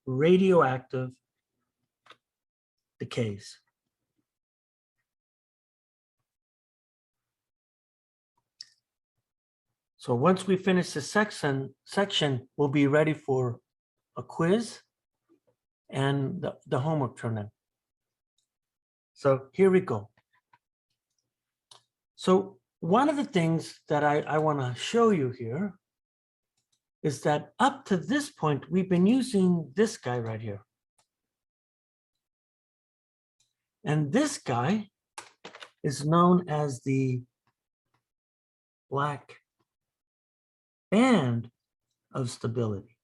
radioactive decays. So once we finish this section, we'll be ready for a quiz and the homework turn-in. So here we go. So one of the things that I want to show you here is that up to this point, we've been using this guy right here. And this guy is known as the black band of stability.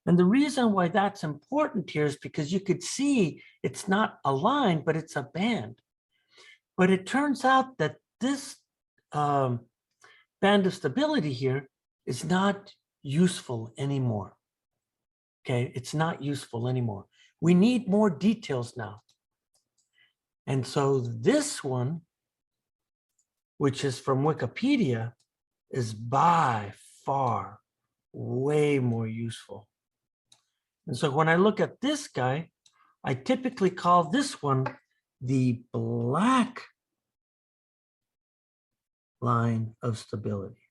And the reason why that's important here is because you could see it's not a line, but it's a band. But it turns out that this band of stability here is not useful anymore. Okay, it's not useful anymore. We need more details now. And so this one, which is from Wikipedia, is by far way more useful. And so when I look at this guy, I typically call this one the black line of stability,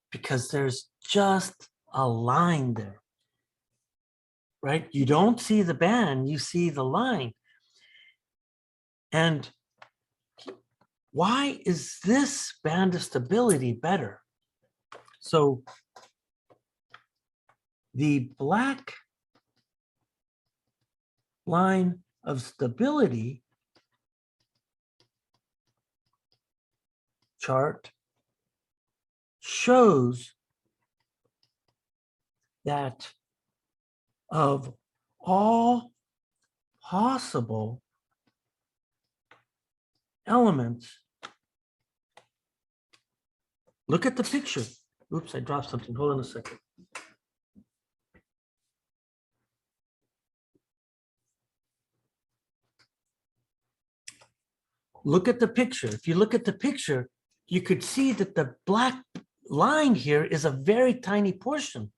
because there's just a line there, right? You don't see the band, you see the line. And why is this band of stability better? So the black line of stability chart shows that of all possible elements, look at the picture. Oops, I dropped something. Hold on a second. Look at the picture. If you look at the picture, you could see that the black line here is a very tiny portion.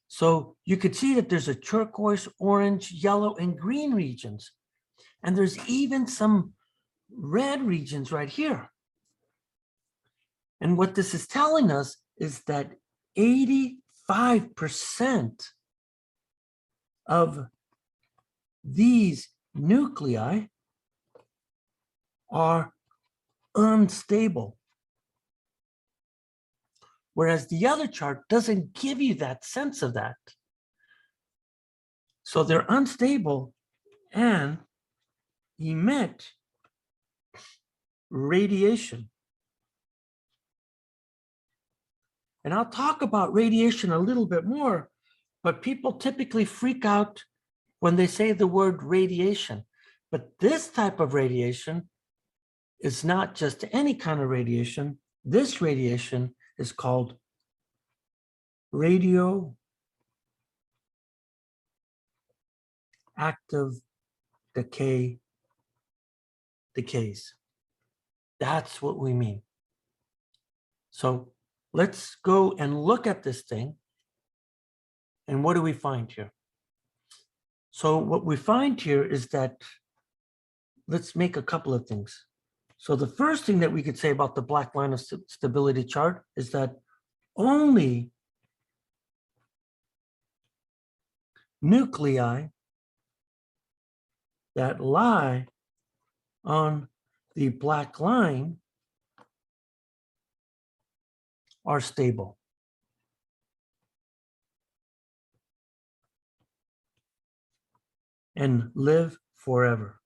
So you could see that there's a turquoise, orange, yellow, and green regions. And there's even some red regions right here. And what this is telling us is that 85% of these nuclei are unstable. Whereas the other chart doesn't give you that sense of that. So they're unstable and emit radiation. And I'll talk about radiation a little bit more, but people typically freak out when they say the word radiation. But this type of radiation is not just any kind of radiation. This radiation is called radioactive decays. That's what we mean. So let's go and look at this thing. And what do we find here? So what we find here is that, let's make a couple of things. So the first thing that we could say about the black line of stability chart is that only nuclei that lie on the black line are stable. And live forever.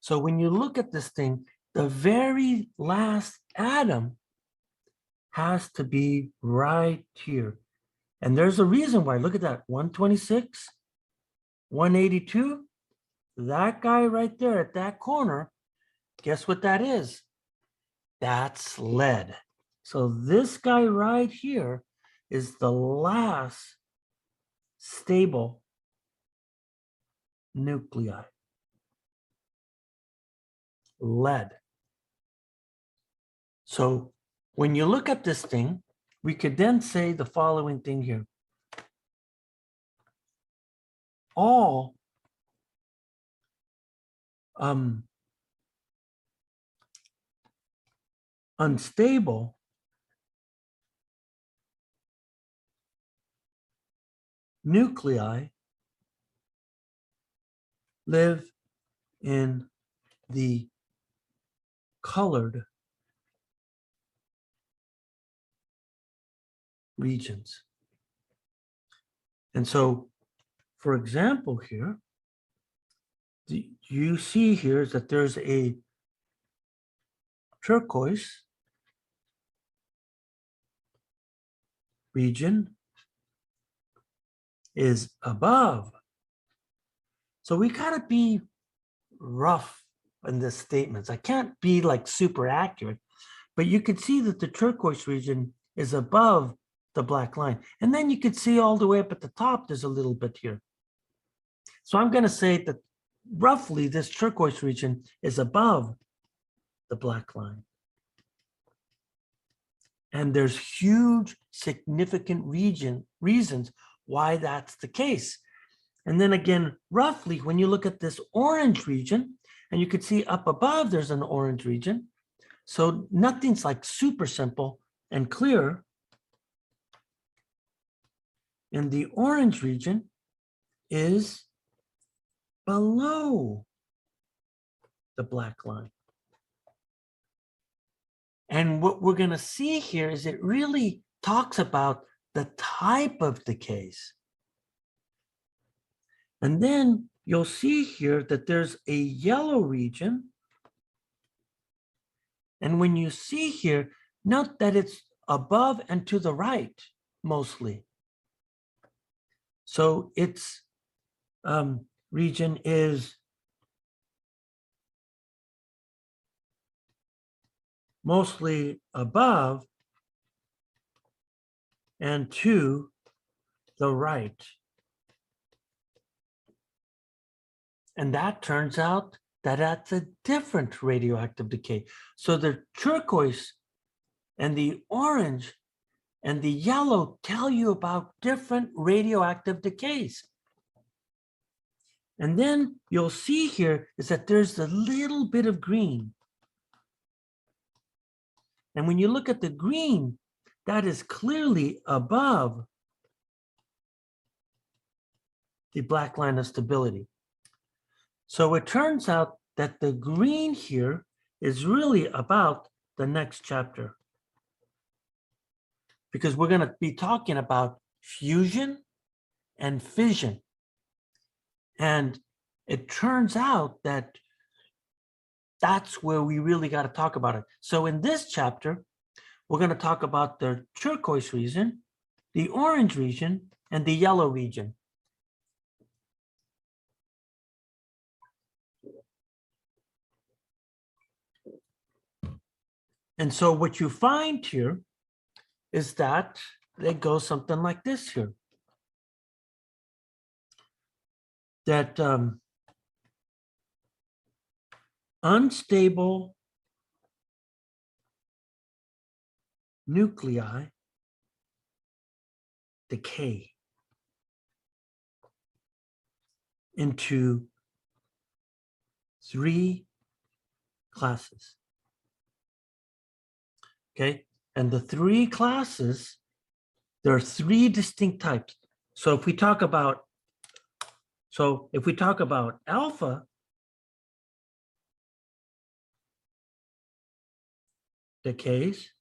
So when you look at this thing, the very last atom has to be right here. And there's a reason why. Look at that, 126, 182, that guy right there at that corner, guess what that is? That's lead. So this guy right here is the last stable nuclei. Lead. So when you look at this thing, we could then say the following thing here. All unstable nuclei live in the colored regions. And so, for example, here, you see here is that there's a turquoise region is above. So we gotta be rough in the statements. I can't be like super accurate, but you could see that the turquoise region is above the black line. And then you could see all the way up at the top, there's a little bit here. So I'm gonna say that roughly this turquoise region is above the black line. And there's huge, significant reasons why that's the case. And then again, roughly, when you look at this orange region, and you could see up above, there's an orange region. So nothing's like super simple and clear. And the orange region is below the black line. And what we're going to see here is it really talks about the type of decays. And then you'll see here that there's a yellow region. And when you see here, note that it's above and to the right, mostly. So its region is mostly above and to the right. And that turns out that that's a different radioactive decay. So the turquoise and the orange and the yellow tell you about different radioactive decays. And then you'll see here is that there's a little bit of green. And when you look at the green, that is clearly above the black line of stability. So it turns out that the green here is really about the next chapter, because we're going to be talking about fusion and fission. And it turns out that that's where we really got to talk about it. So in this chapter, we're going to talk about the turquoise region, the orange region, and the yellow region. And so what you find here is that it goes something like this here. That unstable nuclei decay into 3 classes. Okay, and the 3 classes, there are 3 distinct types. So if we talk about alpha decays,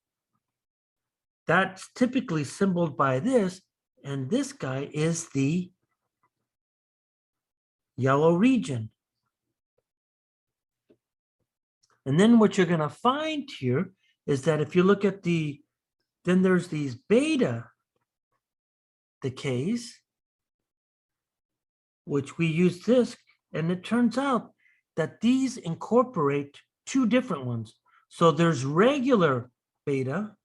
that's typically symbolized by this, and this guy is the yellow region. And then what you're going to find here is that if you look at then there's these beta decays, which we use this, and it turns out that these incorporate 2 different ones. So there's regular beta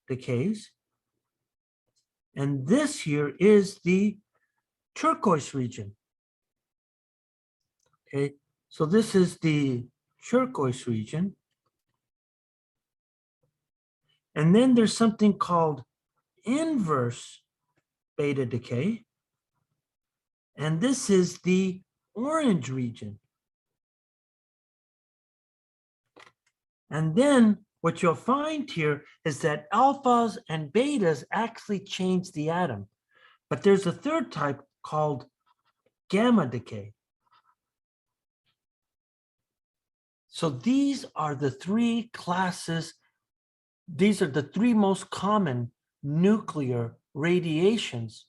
decays, and this here is the turquoise region. Okay, so this is the turquoise region, And then there's something called inverse beta decay. And this is the orange region. And then what you'll find here is that alphas and betas actually change the atom. But there's a third type called gamma decay. So these are the three classes. These are the three most common nuclear radiations